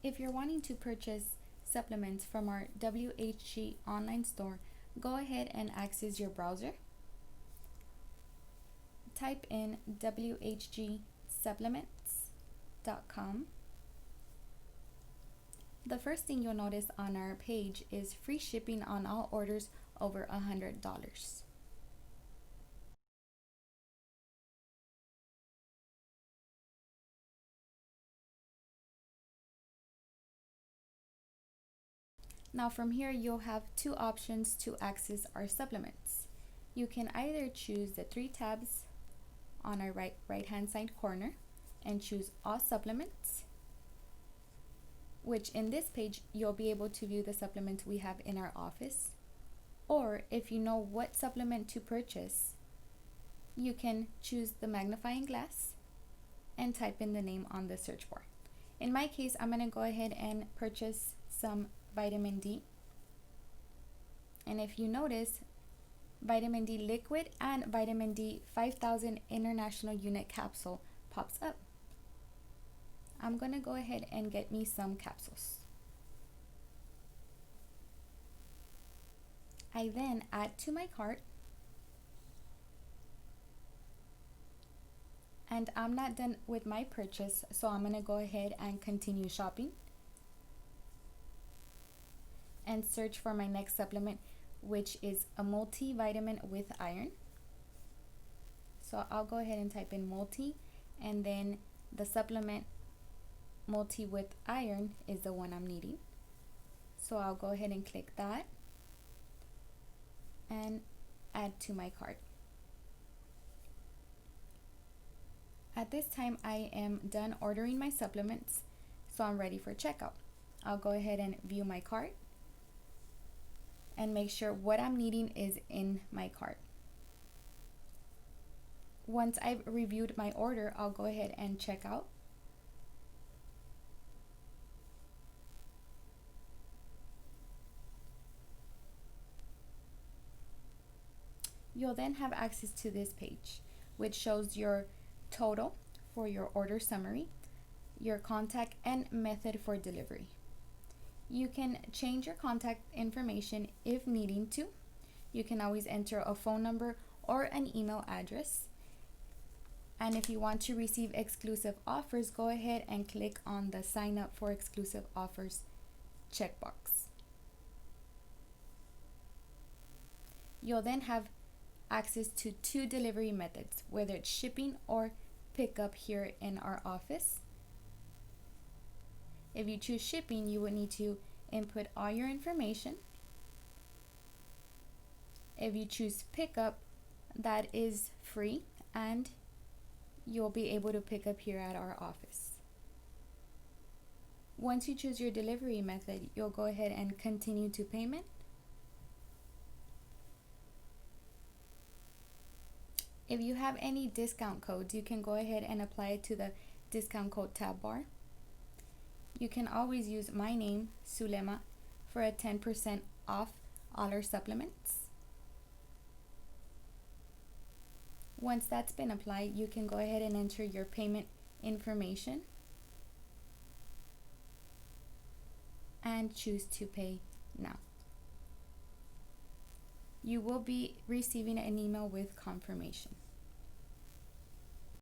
If you're wanting to purchase supplements from our WHG online store, go ahead and access your browser. Type in whgsupplements.com. The first thing you'll notice on our page is free shipping on all orders over $100. Now from here, you'll have two options to access our supplements. You can either choose the three tabs on our right hand side corner and choose all supplements, which in this page, you'll be able to view the supplements we have in our office. Or if you know what supplement to purchase, you can choose the magnifying glass and type in the name on the search bar. In my case, I'm going to go ahead and purchase some vitamin D. And if you notice, vitamin D liquid and vitamin D 5000 international unit capsule pops up. I'm going to go ahead and get me some capsules. I then add to my cart, and I'm not done with my purchase, so I'm going to go ahead and continue shopping and search for my next supplement, which is a multivitamin with iron. So I'll go ahead and type in multi, and then the supplement multi with iron is the one I'm needing. So I'll go ahead and click that and add to my cart. At this time, I am done ordering my supplements, so I'm ready for checkout. I'll go ahead and view my cart and make sure what I'm needing is in my cart. Once I've reviewed my order, I'll go ahead and check out. You'll then have access to this page, which shows your total for your order summary, your contact and method for delivery. You can change your contact information if needing to. You can always enter a phone number or an email address. And if you want to receive exclusive offers, go ahead and click on the sign up for exclusive offers checkbox. You'll then have access to two delivery methods, whether it's shipping or pickup here in our office. If you choose shipping, you would need to input all your information. If you choose pickup, that is free, and you'll be able to pick up here at our office. Once you choose your delivery method, you'll go ahead and continue to payment. If you have any discount codes, you can go ahead and apply it to the discount code tab bar. You can always use my name, Sulema, for a 10% off all our supplements. Once that's been applied, you can go ahead and enter your payment information and choose to pay now. You will be receiving an email with confirmation.